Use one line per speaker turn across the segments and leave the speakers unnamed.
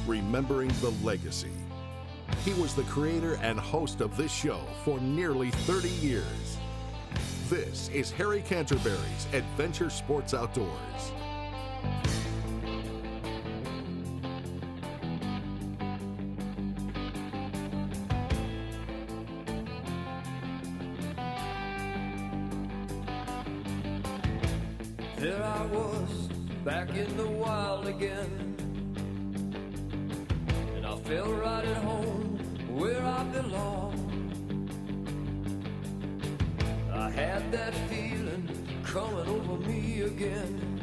remembering the legacy. He was the creator and host of this show for nearly 30 years. This is Harry Canterbury's Adventure Sports Outdoors.
There I was, back in the wild again, and I felt right at home where I belong. I had that feeling coming over me again,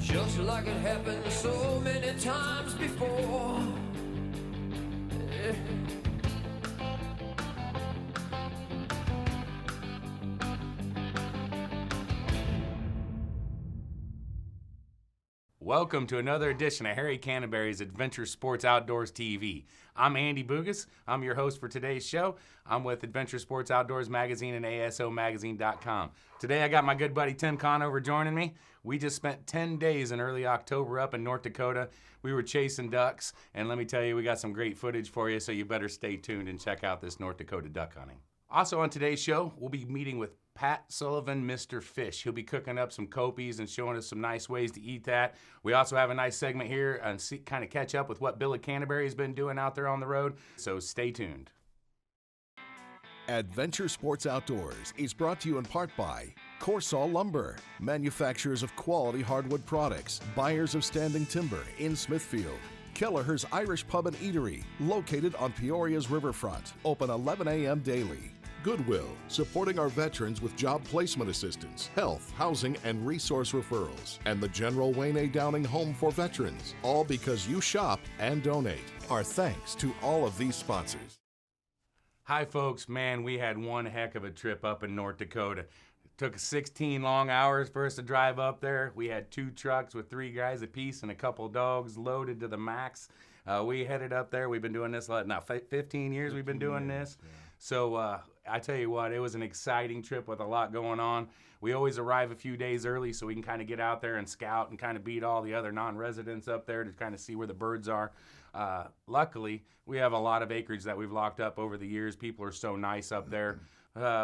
just like it happened so many times before. Yeah.
Welcome to another edition of Harry Canterbury's Adventure Sports Outdoors TV. I'm Andy Bugas. I'm your host for today's show. I'm with Adventure Sports Outdoors Magazine and ASOmagazine.com. Today I got my good buddy Tim Conover joining me. We just spent 10 days in early October up in North Dakota. We were chasing ducks, and let me tell you, we got some great footage for you, so you better stay tuned and check out this North Dakota duck hunting. Also on today's show, we'll be meeting with Pat Sullivan, Mr. Fish. He'll be cooking up some copies and showing us some nice ways to eat that. We also have a nice segment here and kind of catch up with what Billy Canterbury has been doing out there on the road, so stay tuned.
Adventure Sports Outdoors is brought to you in part by Corsall Lumber, manufacturers of quality hardwood products, buyers of standing timber in Smithfield. Kelleher's Irish Pub and Eatery, located on Peoria's riverfront, open 11 a.m. daily. Goodwill, supporting our veterans with job placement assistance, health, housing, and resource referrals. And the General Wayne A. Downing Home for Veterans, all because you shop and donate. Our thanks to all of these sponsors.
Hi folks, man, we had one heck of a trip up in North Dakota. It took 16 long hours for us to drive up there. We had 2 trucks with 3 guys apiece and a couple dogs loaded to the max. We headed up there. We've been doing this, 15 years we've been doing this. Yeah. So I tell you what, it was an exciting trip with a lot going on. We always arrive a few days early so we can kind of get out there and scout and kind of beat all the other non-residents up there to kind of see where the birds are. Luckily, we have a lot of acreage that we've locked up over the years. People are so nice up there.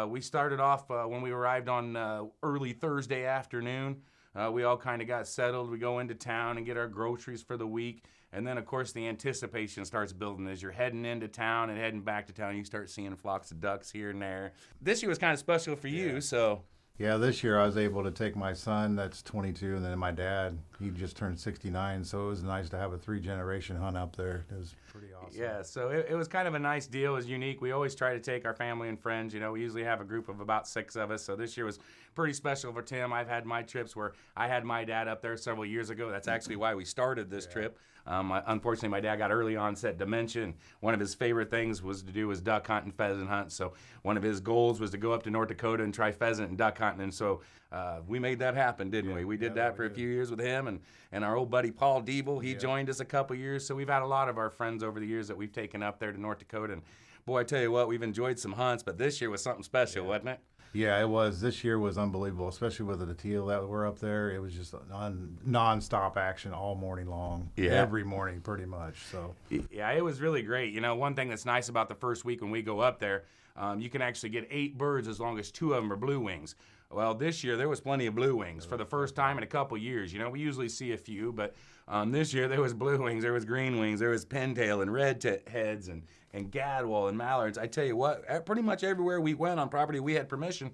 We started off when we arrived on early Thursday afternoon. We all kind of got settled. We go into town and get our groceries for the week. And then, of course, the anticipation starts building as you're heading into town and heading back to town. You start seeing flocks of ducks here and there. This year was kind of special for you, so.
Yeah, this year I was able to take my son, that's 22, and then my dad, he just turned 69, so it was nice to have a 3-generation hunt up there. It was pretty awesome.
Yeah, so it was kind of a nice deal. It was unique. We always try to take our family and friends. You know, we usually have a group of about 6 of us, so this year was pretty special for Tim. I've had my trips where I had my dad up there several years ago. That's actually why we started this trip. Unfortunately, my dad got early onset dementia, and one of his favorite things was to do was duck hunt and pheasant hunt. So one of his goals was to go up to North Dakota and try pheasant and duck hunting. And so we made that happen, didn't we? We did that for a few years with him, and our old buddy Paul Diebel, he joined us a couple years. So we've had a lot of our friends over the years that we've taken up there to North Dakota. And boy, I tell you what, we've enjoyed some hunts, but this year was something special, wasn't it?
Yeah, it was. This year was unbelievable, especially with the teal that were up there. It was just non-stop action all morning long, every morning pretty much. So
yeah, it was really great. You know, one thing that's nice about the first week when we go up there, you can actually get 8 birds as long as 2 of them are blue wings. Well, this year there was plenty of blue wings for the first time in a couple years. You know, we usually see a few, but this year there was blue wings, there was green wings, there was pintail and red heads and gadwall and mallards. I tell you what, pretty much everywhere we went on property we had permission,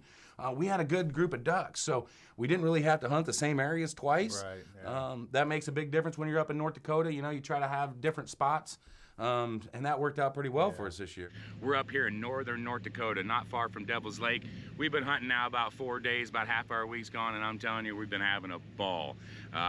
we had a good group of ducks. So we didn't really have to hunt the same areas twice.
Right, yeah.
That makes a big difference when you're up in North Dakota. You know, you try to have different spots. And that worked out pretty well for us this year. We're up here in northern North Dakota, not far from Devil's Lake. We've been hunting now about 4 days, about half our week's gone, and I'm telling you, we've been having a ball.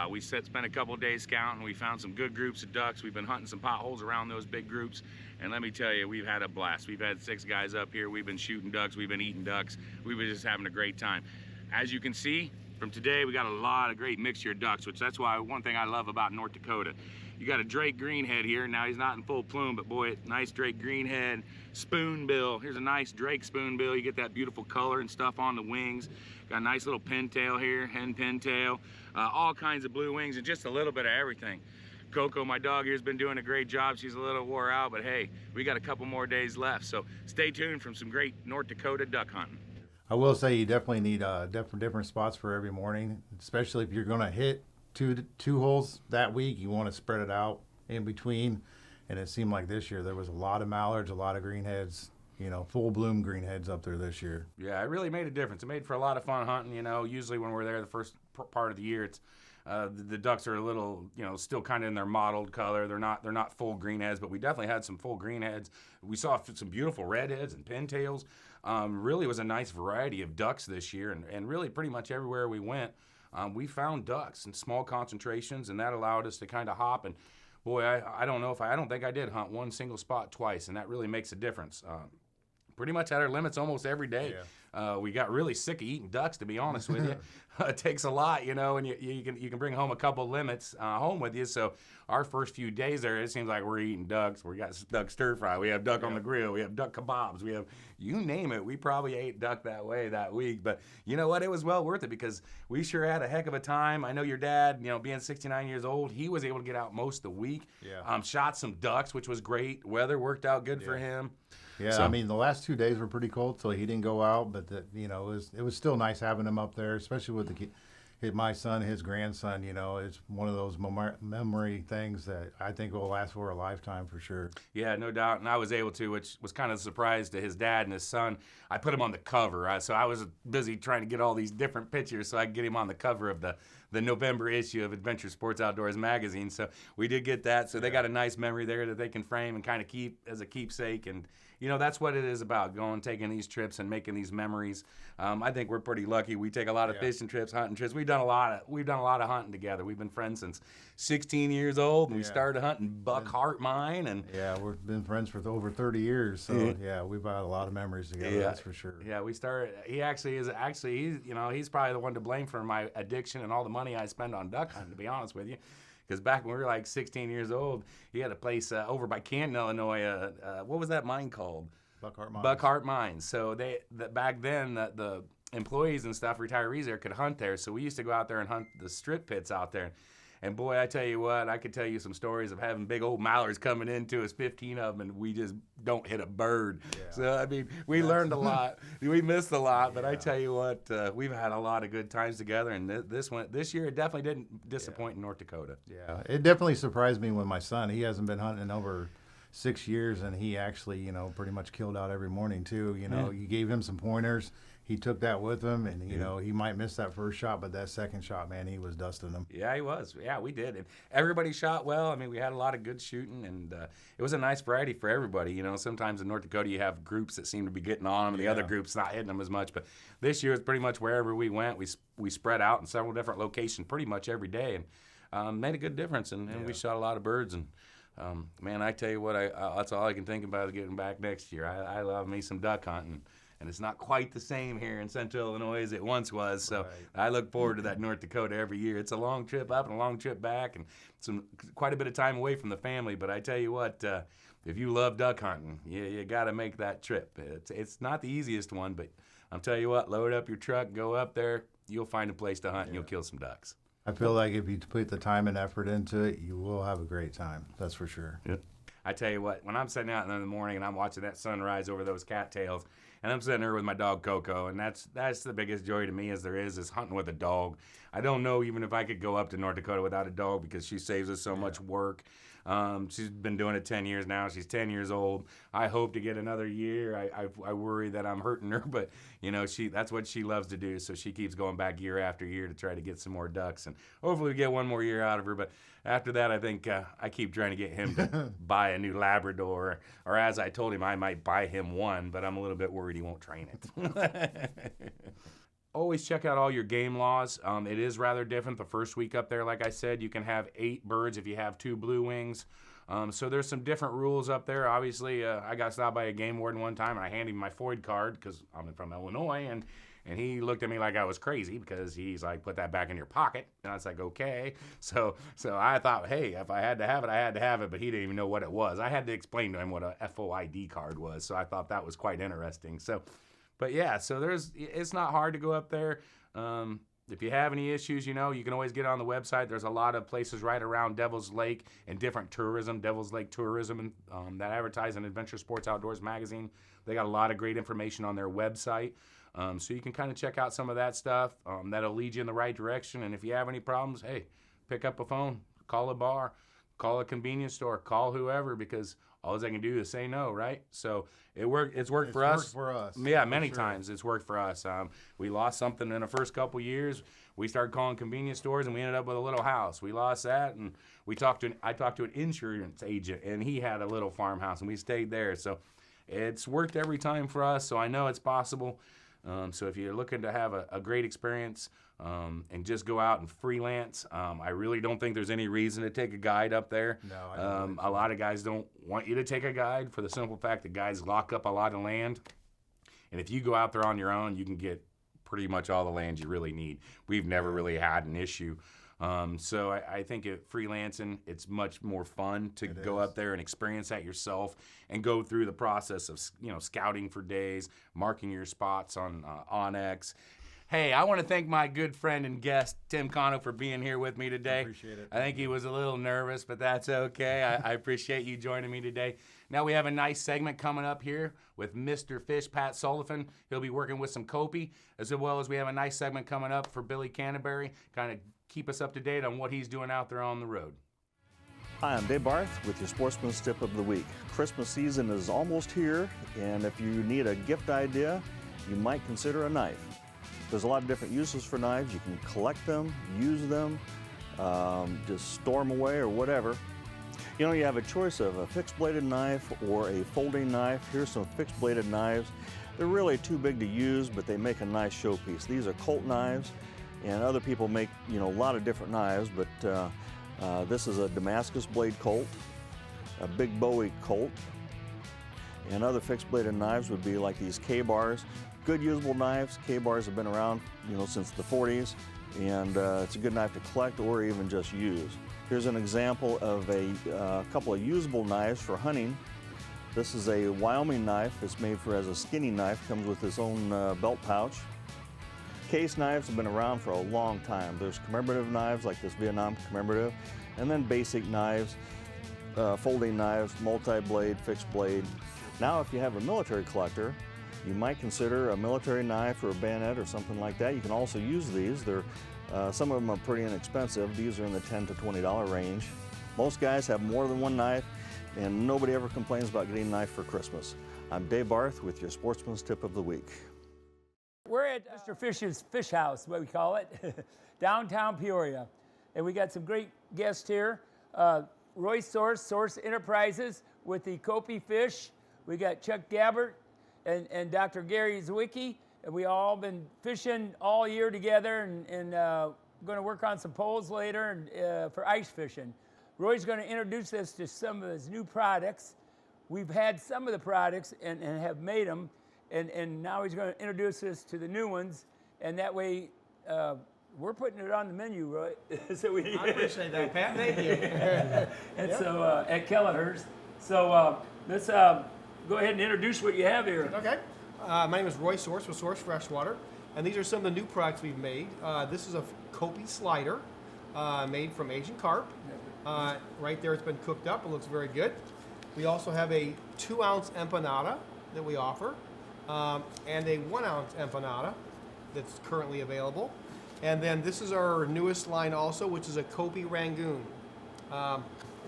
We spent a couple days scouting. We found some good groups of ducks. We've been hunting some potholes around those big groups, and let me tell you, we've had a blast. We've had 6 guys up here. We've been shooting ducks. We've been eating ducks. We've been just having a great time. As you can see, from today, we got a lot of great mixture of ducks, which that's why one thing I love about North Dakota. You got a Drake greenhead here. Now he's not in full plume, but boy, nice Drake greenhead. Spoonbill. Here's a nice Drake spoonbill. You get that beautiful color and stuff on the wings. Got a nice little pintail here, hen pintail. All kinds of blue wings and just a little bit of everything. Coco, my dog here, has been doing a great job. She's a little wore out, but hey, we got a couple more days left. So stay tuned from some great North Dakota duck hunting.
I will say you definitely need different spots for every morning, especially if you're going to hit two holes that week. You want to spread it out in between. And it seemed like this year there was a lot of mallards, a lot of greenheads, full bloom greenheads up there this year.
Yeah, it really made a difference. It made for a lot of fun hunting. Usually when we're there the first part of the year, it's the ducks are a little, still kind of in their mottled color. They're not full greenheads, but we definitely had some full greenheads. We saw some beautiful redheads and pintails. Really was a nice variety of ducks this year, and really pretty much everywhere we went, we found ducks in small concentrations, and that allowed us to kind of hop. And boy, I don't think I did hunt one single spot twice, and that really makes a difference. Pretty much at our limits almost every day. Yeah. We got really sick of eating ducks, to be honest with you. It takes a lot, and you can bring home a couple limits home with you. So our first few days there, it seems like we're eating ducks. We got duck stir fry. We have duck on the grill. We have duck kebabs. We have, you name it. We probably ate duck that way that week. But you know what? It was well worth it because we sure had a heck of a time. I know your dad, being 69 years old, he was able to get out most of the week.
Yeah.
Shot some ducks, which was great. Weather worked out good for him.
Yeah, so, the last 2 days were pretty cold, so he didn't go out. But it was still nice having him up there, especially with my son, his grandson. It's one of those memory things that I think will last for a lifetime for sure.
Yeah, no doubt. And I was able to, which was kind of a surprise to his dad and his son. I put him on the cover, so I was busy trying to get all these different pictures so I could get him on the cover of the November issue of Adventure Sports Outdoors magazine. So we did get that. So they got a nice memory there that they can frame and kind of keep as a keepsake. And that's what it is about, taking these trips and making these memories. I think we're pretty lucky. We take a lot of fishing trips, hunting trips. We've done a lot of hunting together. We've been friends since 16 years old, and we started hunting buck heart mine. And
we've been friends for over 30 years. So we've had a lot of memories together. That's for sure.
Yeah, we started. He actually is he's probably the one to blame for my addiction and all the money I spend on duck hunting, to be honest with you. Because back when we were like 16 years old, he had a place over by Canton, Illinois. What was that mine called?
Buckhart
Mines. So back then, the employees and stuff, retirees there, could hunt there. So we used to go out there and hunt the strip pits out there. And boy, I tell you what, I could tell you some stories of having big old mallards coming into us, 15 of them, and we just don't hit a bird. Yeah. So, we learned a lot. We missed a lot, but I tell you what, we've had a lot of good times together, and this year it definitely didn't disappoint in North Dakota.
Yeah, it definitely surprised me when my son, he hasn't been hunting in over 6 years, and he actually, pretty much killed out every morning too. You gave him some pointers. He took that with him, and he might miss that first shot, but that second shot, man, he was dusting them.
Yeah, he was. Yeah, we did. And everybody shot well. We had a lot of good shooting, and it was a nice variety for everybody. Sometimes in North Dakota you have groups that seem to be getting on them, and the other groups not hitting them as much. But this year it's pretty much wherever we went, we spread out in several different locations pretty much every day, and made a good difference. And we shot a lot of birds. And man, I tell you what, that's all I can think about is getting back next year. I love me some duck hunting. And it's not quite the same here in Central Illinois as it once was. So I look forward to that North Dakota every year. It's a long trip up and a long trip back, and quite a bit of time away from the family. But I tell you what, if you love duck hunting, you got to make that trip. It's not the easiest one, but I'll tell you what, load up your truck, go up there, you'll find a place to hunt, and you'll kill some ducks.
I feel like if you put the time and effort into it, you will have a great time. That's for sure.
Yep. I tell you what, when I'm sitting out in the morning and I'm watching that sunrise over those cattails, and I'm sitting there with my dog Coco, and that's the biggest joy to me as there is hunting with a dog. I don't know even if I could go up to North Dakota without a dog because she saves us so much work. She's been doing it 10 years now. She's 10 years old. I hope to get another year. I worry that I'm hurting her, but that's what she loves to do. So she keeps going back year after year to try to get some more ducks, and hopefully we get one more year out of her. But after that, I think I keep trying to get him to buy a new Labrador, or as I told him, I might buy him one, but I'm a little bit worried he won't train it. Always check out all your game laws. It is rather different the first week up there. Like I said, you can have 8 birds if you have 2 blue wings. So there's some different rules up there. Obviously, I got stopped by a game warden one time, and I handed him my FOID card because I'm from Illinois, and he looked at me like I was crazy because he's like, put that back in your pocket. And I was like, okay. So I thought, hey, if I had to have it, I had to have it, but he didn't even know what it was. I had to explain to him what a FOID card was, so I thought that was quite interesting. But yeah, so it's not hard to go up there. if you have any issues, you can always get on the website. There's a lot of places right around Devil's Lake and different tourism, Devil's Lake Tourism, that advertise in Adventure Sports Outdoors magazine. They got a lot of great information on their website. So you can kind of check out some of that stuff. That'll lead you in the right direction. And if you have any problems, hey, pick up a phone, call a bar, call a convenience store, call whoever, because all they can do is say no, right? So it's worked for us. Yeah, many times it's worked for us. We lost something in the first couple years. We started calling convenience stores, and we ended up with a little house. We lost that, and I talked to an insurance agent, and he had a little farmhouse, and we stayed there. So it's worked every time for us. So I know it's possible. So if you're looking to have a great experience and just go out and freelance, I really don't think there's any reason to take a guide up there.
No, I don't think so.
A lot of guys don't want you to take a guide for the simple fact that guys lock up a lot of land. And if you go out there on your own, you can get pretty much all the land you really need. We've never really had an issue. So I think freelancing, it's much more fun to go up there and experience that yourself and go through the process of scouting for days, marking your spots on Onyx. Hey, I want to thank my good friend and guest, Tim Cano, for being here with me today.
I appreciate it.
I think he was a little nervous, but that's okay. I appreciate you joining me today. Now we have a nice segment coming up here with Mr. Fish, Pat Sullivan. He'll be working with some Kopi, as well as we have a nice segment coming up for Billy Canterbury, kind of keep us up to date on what he's doing out there on the road.
Hi, I'm Dave Barth with your Sportsman's Tip of the Week. Christmas season is almost here, and if you need a gift idea, you might consider a knife. There's a lot of different uses for knives. You can collect them, use them, just store them away or whatever. You have a choice of a fixed-bladed knife or a folding knife. Here's some fixed-bladed knives. They're really too big to use, but they make a nice showpiece. These are Colt knives, and other people make a lot of different knives, but this is a Damascus blade Colt, a Big Bowie Colt, and other fixed-bladed knives would be like these K-bars. Good usable knives. K-bars have been around since the 40s, and it's a good knife to collect or even just use. Here's an example of a couple of usable knives for hunting. This is a Wyoming knife. It's made as a skinny knife, comes with its own belt pouch. Case knives have been around for a long time. There's commemorative knives like this Vietnam commemorative, and then basic knives, folding knives, multi-blade, fixed blade. Now if you have a military collector, you might consider a military knife or a bayonet or something like that. You can also use these. Some of them are pretty inexpensive. These are in the $10 to $20 range. Most guys have more than one knife, and nobody ever complains about getting a knife for Christmas. I'm Dave Barth with your Sportsman's Tip of the Week.
We're at Mr. Fish's Fish House, what we call it, downtown Peoria. And we got some great guests here. Roy Source Enterprises with the Kopi fish. We got Chuck Gabbert and Dr. Gary Zwicky. And we all been fishing all year together and going to work on some poles later and, for ice fishing. Roy's going to introduce us to some of his new products. We've had some of the products and have made them. And now he's going to introduce us to the new ones, and that way we're putting it on the menu, Roy. So
I appreciate that, Pat. Thank you.
And so at Kelleher's. So let's go ahead and introduce what you have here.
Okay. My name is Roy Source with Source Freshwater, and these are some of the new products we've made. This is a Kopi slider made from Asian Carp. Right there, it's been cooked up. It looks very good. We also have a 2-ounce empanada that we offer. And a 1-ounce empanada that's currently available. And then this is our newest line also, which is a Kopi Rangoon.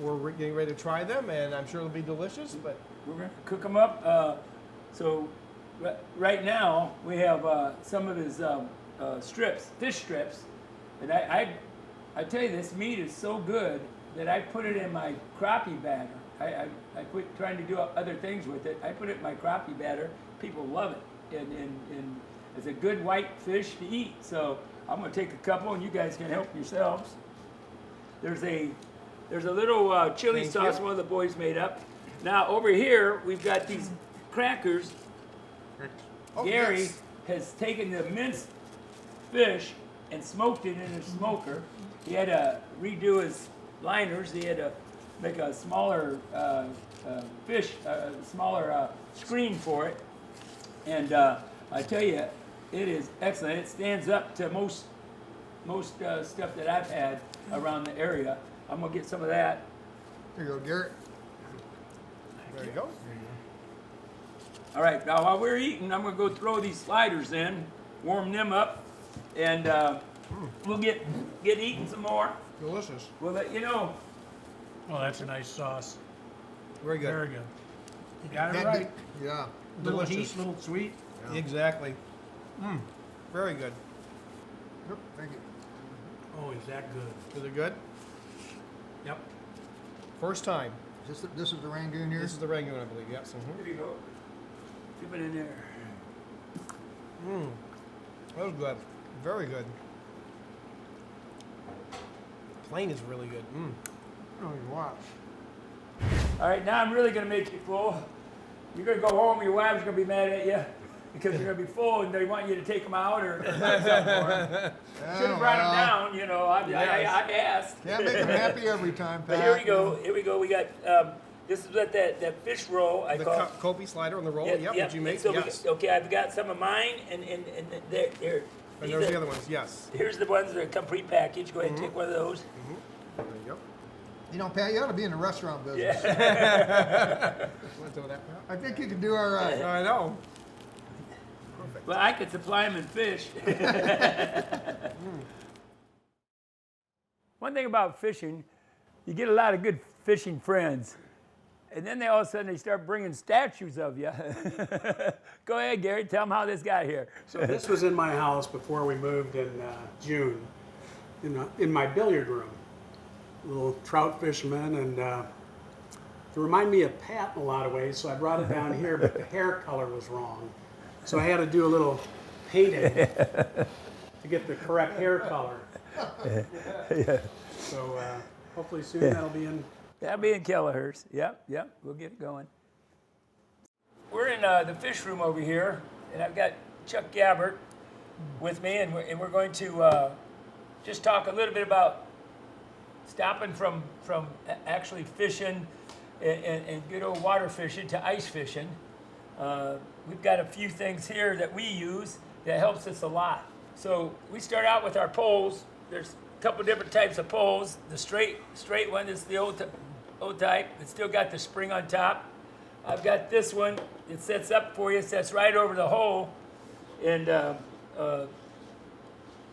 We're getting ready to try them, and I'm sure it'll be delicious. But
we're going to cook them up. So right now we have some of his strips, fish strips. And I tell you, this meat is so good that I put it in my crappie batter. I quit trying to do other things with it. I put it in my crappie batter. People love it, and it's a good white fish to eat. So I'm going to take a couple, and you guys can help yourselves. There's a little chili sauce one of the boys made up. Now over here we've got these crackers. Gary has taken the minced fish and smoked it in a smoker. He had to redo his liners. He had to make a smaller smaller screen for it. And I tell you, it is excellent. It stands up to most stuff that I've had around the area. I'm gonna get some of that.
There you go, Garrett.
There you go.
All right, now while we're eating, I'm gonna go throw these sliders in, warm them up, and we'll get eating some more.
Delicious.
We'll let you know.
Oh, that's a nice sauce.
Very good.
Very good. You got it
Can't
right.
beat- Yeah.
Little
Delicious.
heat, little sweet.
Exactly. Very good.
Yep, thank you.
Oh, is that good?
Is it good?
Yep.
First time.
This is the Rangoon here.
This is the Rangoon, I believe. Yes.
Here you go. Dip it in there.
That was good. Very good. Plain is really good.
Oh, you watch.
All right, now I'm really gonna make you full. You're gonna go home, your wife's gonna be mad at you because you're gonna be full and they want you to take them out or something for them. Should have brought them down, you know. I asked.
Can't make them happy every time, Pat.
But here we go. Here we go. We got this is what that fish roll I
The
call.
Kobe slider on the roll. Yep. Did you make?
So
Yes.
okay, I've got some of mine and there.
And there's the other ones. Yes.
Here's the ones that come prepackaged. Go ahead and take one of those.
There you go.
You know, Pat, you ought to be in the restaurant business.
Want to throw that? Pat?
I think you could do all right.
I know.
Well, I could supply them in fish. One thing about fishing, you get a lot of good fishing friends. And then all of a sudden they start bringing statues of you. Go ahead, Gary, tell them how this got here.
So this was in my house before we moved in June, in my billiard room. Little trout fisherman, and to remind me of Pat in a lot of ways, so I brought it down here, but the hair color was wrong. So I had to do a little painting to get the correct hair color. So hopefully soon that'll be in.
That'll be in Kelleher's. Yep, we'll get it going. We're in the fish room over here, and I've got Chuck Gabbert with me, and we're going to just talk a little bit about stopping from actually fishing and good old water fishing to ice fishing. We've got a few things here that we use that helps us a lot. So we start out with our poles. There's a couple different types of poles. The straight one is the old type. It's still got the spring on top. I've got this one. It sets up for you. It sets right over the hole. And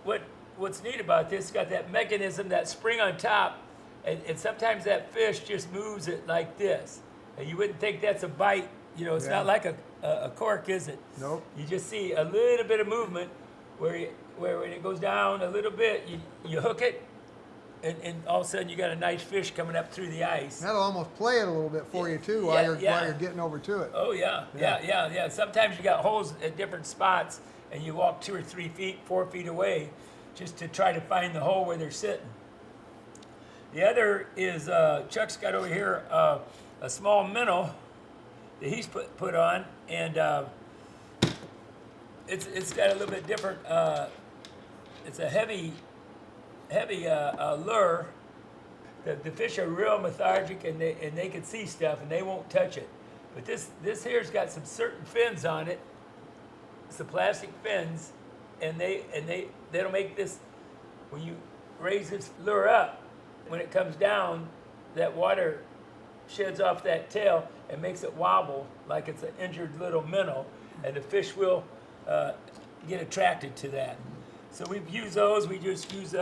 what's neat about this, it's got that mechanism, that spring on top, and sometimes that fish just moves it like this. And you wouldn't think that's a bite. You know, it's not like a cork, is it?
Nope.
You just see a little bit of movement where when it goes down a little bit, you hook it, and all of a sudden you got a nice fish coming up through the ice.
That'll almost play it a little bit for you too while you're getting over to it.
Oh yeah. Sometimes you got holes at different spots, and you walk 2 or 3 feet, 4 feet away, just to try to find the hole where they're sitting. The other is Chuck's got over here a small minnow that he's put on, and it's got a little bit different. It's a heavy lure. The fish are real lethargic, and they can see stuff and they won't touch it. But this here's got some certain fins on it, some plastic fins, and they'll make this, when you raise this lure up, when it comes down, that water sheds off that tail and makes it wobble like it's an injured little minnow, and the fish will get attracted to that. So we've used those. We just use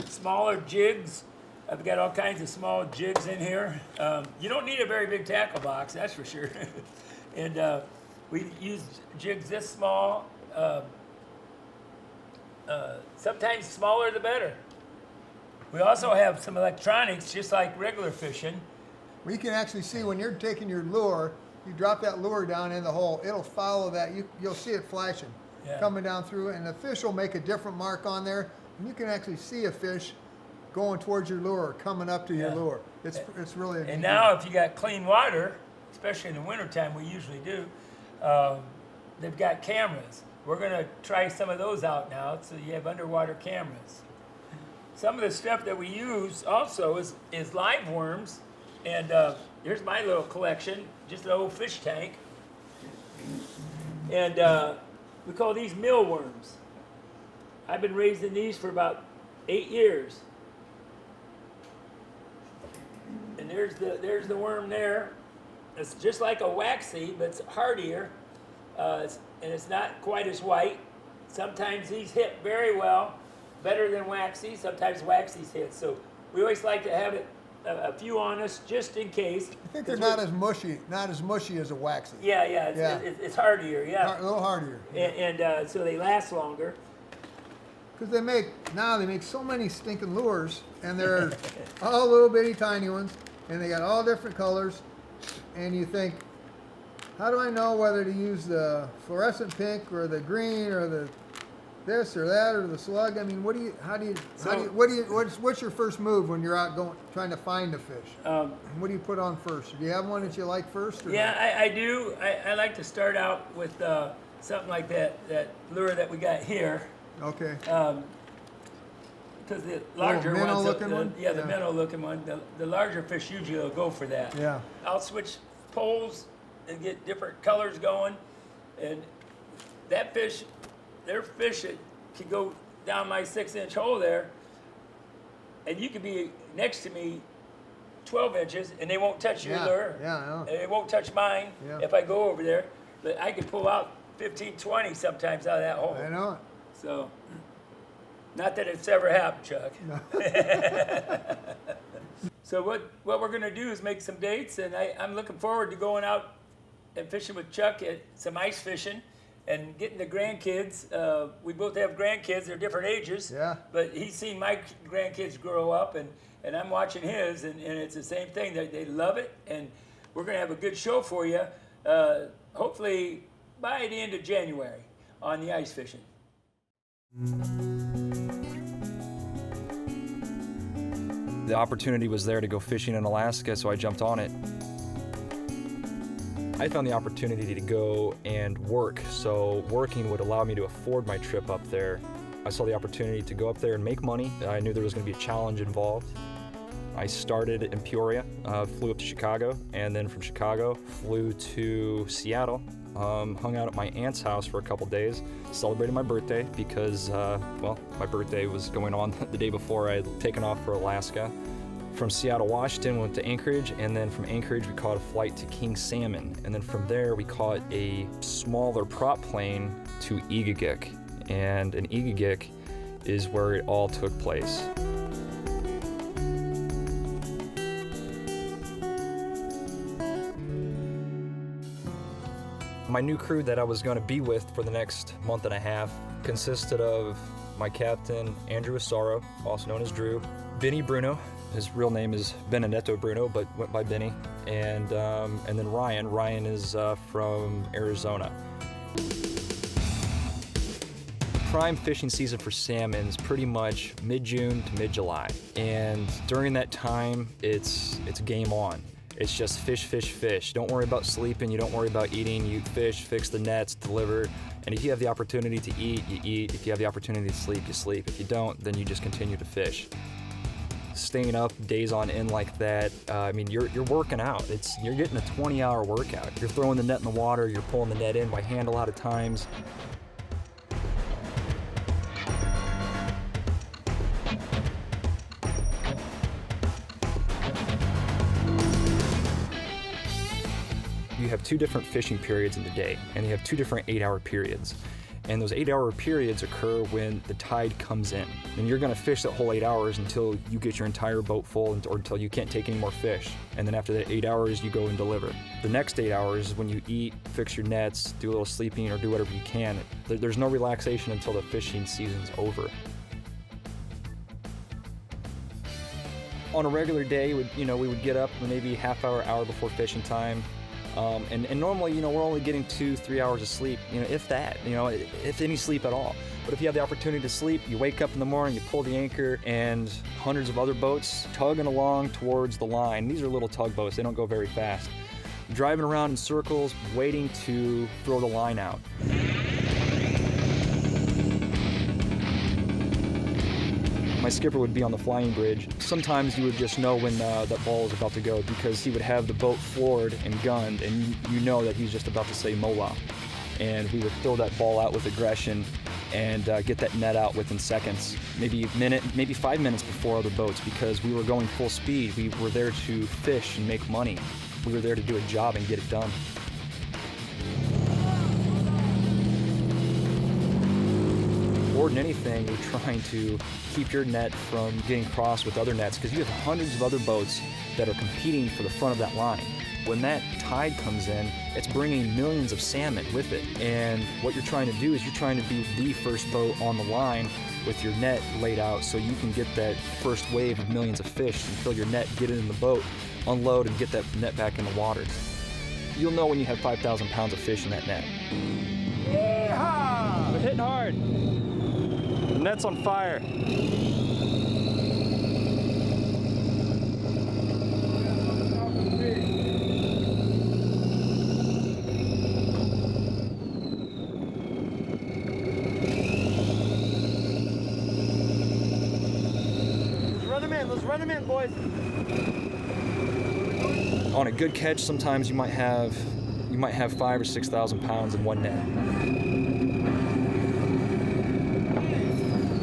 smaller jigs. I've got all kinds of small jigs in here. You don't need a very big tackle box, that's for sure. And we use jigs this small. Sometimes smaller the better. We also have some electronics, just like regular fishing.
Well, you can actually see when you're taking your lure, you drop that lure down in the hole, it'll follow that. You'll see it flashing, coming down through, and the fish will make a different mark on there, and you can actually see a fish going towards your lure, coming up to your lure. It's really a
And now if you got clean water, especially in the wintertime, we usually do, they've got cameras. We're gonna try some of those out now, so you have underwater cameras. Some of the stuff that we use also is live worms, and here's my little collection, just an old fish tank. And we call these mealworms. I've been raising these for about 8 years. And there's the worm there. It's just like a waxy, but it's hardier, and it's not quite as white. Sometimes these hit very well, better than waxy. Sometimes waxy's hit. So we always like to have a few on us just in case.
I think they're not as mushy as a waxy.
Yeah, it's hardier, yeah.
A little hardier.
And so they last longer.
Because they make so many stinking lures, and they're all little bitty tiny ones, and they got all different colors, and you think, how do I know whether to use the fluorescent pink or the green or the this or that or the slug? I mean, what's your first move when you're out trying to find a fish? What do you put on first? Do you have one that you like first? Or
yeah, I do. I like to start out with something like that lure that we got here.
Okay.
Because the larger ones,
the
minnow looking one, the larger fish usually will go for that.
Yeah.
I'll switch poles and get different colors going, and that fish, they're fish that can go down my 6-inch hole there, and you could be next to me 12 inches and they won't touch your lure.
Yeah, I know.
And they won't touch mine if I go over there, but I can pull out 15, 20 sometimes out of that hole.
I know it.
So, not that it's ever happened, Chuck.
No.
So what we're going to do is make some dates, and I'm looking forward to going out and fishing with Chuck at some ice fishing and getting the grandkids. We both have grandkids. They're different ages.
Yeah.
But he's seen my grandkids grow up, and I'm watching his, and it's the same thing. They love it, and we're going to have a good show for you, hopefully by the end of January on the ice fishing.
The opportunity was there to go fishing in Alaska, so I jumped on it. I found the opportunity to go and work, so working would allow me to afford my trip up there. I saw the opportunity to go up there and make money. I knew there was going to be a challenge involved. I started in Peoria, flew up to Chicago, and then from Chicago flew to Seattle. Hung out at my aunt's house for a couple days, celebrated my birthday because, my birthday was going on the day before I had taken off for Alaska. From Seattle, Washington, went to Anchorage, and then from Anchorage we caught a flight to King Salmon, and then from there we caught a smaller prop plane to Egagik, and in Egagik is where it all took place. My new crew that I was going to be with for the next month and a half consisted of my captain, Andrew Asaro, also known as Drew, Benny Bruno, his real name is Benedetto Bruno, but went by Benny, and then Ryan. Ryan is from Arizona. Prime fishing season for salmon is pretty much mid-June to mid-July, and during that time, it's game on. It's just fish, fish, fish. Don't worry about sleeping, you don't worry about eating, you fish, fix the nets, deliver, and if you have the opportunity to eat, you eat. If you have the opportunity to sleep, you sleep. If you don't, then you just continue to fish. Staying up days on end like that, you're working out. You're getting a 20-hour workout. You're throwing the net in the water, you're pulling the net in by hand a lot of times. You have two different fishing periods in the day, and you have two different 8-hour periods. And those 8-hour periods occur when the tide comes in. And you're gonna fish that whole 8 hours until you get your entire boat full or until you can't take any more fish. And then after that 8 hours, you go and deliver. The next 8 hours is when you eat, fix your nets, do a little sleeping, or do whatever you can. There's no relaxation until the fishing season's over. On a regular day, we would get up maybe hour before fishing time. And normally, we're only getting 2-3 hours of sleep, if that, if any sleep at all. But if you have the opportunity to sleep, you wake up in the morning, you pull the anchor, and hundreds of other boats tugging along towards the line. These are little tugboats, they don't go very fast. Driving around in circles, waiting to throw the line out. My skipper would be on the flying bridge. Sometimes you would just know when that ball is about to go because he would have the boat floored and gunned, and you know that he's just about to say mola. And we would throw that ball out with aggression, and get that net out within seconds, maybe a minute, maybe 5 minutes before other boats, because we were going full speed. We were there to fish and make money. We were there to do a job and get it done. More than anything, you're trying to keep your net from getting crossed with other nets, because you have hundreds of other boats that are competing for the front of that line. When that tide comes in, it's bringing millions of salmon with it. And what you're trying to do is you're trying to be the first boat on the line with your net laid out so you can get that first wave of millions of fish and fill your net, get it in the boat, unload, and get that net back in the water. You'll know when you have 5,000 pounds of fish in that net.
Yeehaw!
We're hitting hard. The net's on fire.
Let's run them in, boys.
On a good catch, sometimes you might have 5,000 or 6,000 pounds in one net.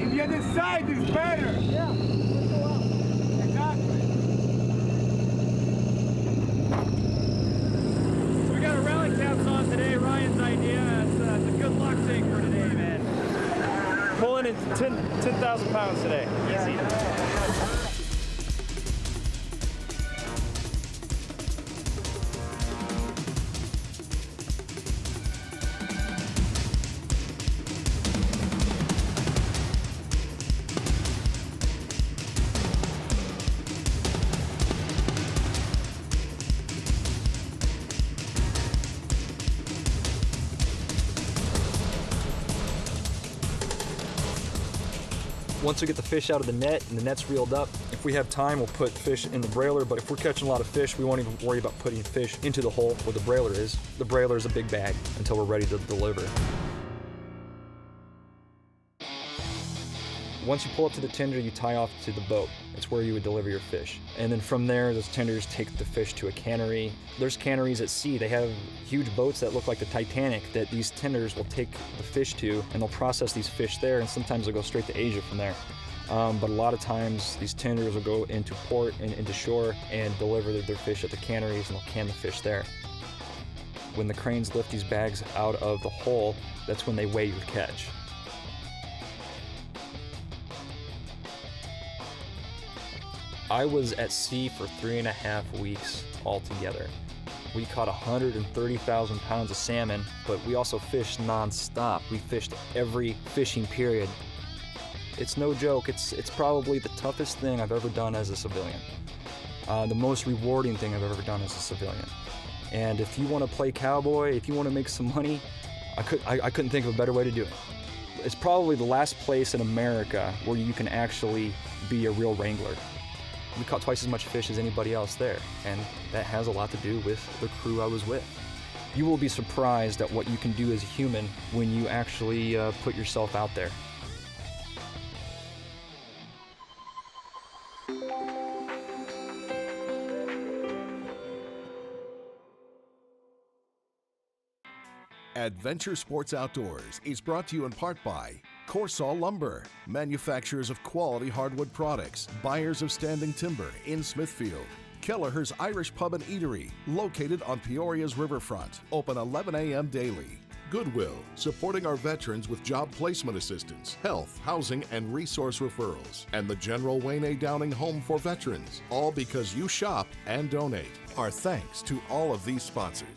If you decide, it's better. Yeah. Exactly. So we got our rally caps on today. Ryan's idea. It's a good luck thing for today, man.
Pulling in 10,000 pounds today. Easy. Once we get the fish out of the net and the net's reeled up, if we have time, we'll put fish in the brailer, but if we're catching a lot of fish, we won't even worry about putting fish into the hole where the brailer is. The brailer is a big bag until we're ready to deliver. Once you pull up to the tender, you tie off to the boat. It's where you would deliver your fish. And then from there, those tenders take the fish to a cannery. There's canneries at sea. They have huge boats that look like the Titanic that these tenders will take the fish to, and they'll process these fish there, and sometimes they'll go straight to Asia from there. But a lot of times, these tenders will go into port and into shore and deliver their fish at the canneries, and they'll can the fish there. When the cranes lift these bags out of the hole, that's when they weigh your catch. I was at sea for 3.5 weeks altogether. We caught 130,000 pounds of salmon, but we also fished non-stop. We fished every fishing period. It's no joke. It's probably the toughest thing I've ever done as a civilian. The most rewarding thing I've ever done as a civilian. And if you want to play cowboy, if you want to make some money, I couldn't think of a better way to do it. It's probably the last place in America where you can actually be a real wrangler. We caught twice as much fish as anybody else there, and that has a lot to do with the crew I was with. You will be surprised at what you can do as a human when you actually put yourself out there.
Adventure Sports Outdoors is brought to you in part by Corsall Lumber, manufacturers of quality hardwood products, buyers of standing timber in Smithfield. Kelleher's Irish Pub and Eatery, located on Peoria's riverfront, open 11 a.m. daily. Goodwill, supporting our veterans with job placement assistance, health, housing, and resource referrals. And the General Wayne A. Downing Home for Veterans, all because you shop and donate. Our thanks to all of these sponsors.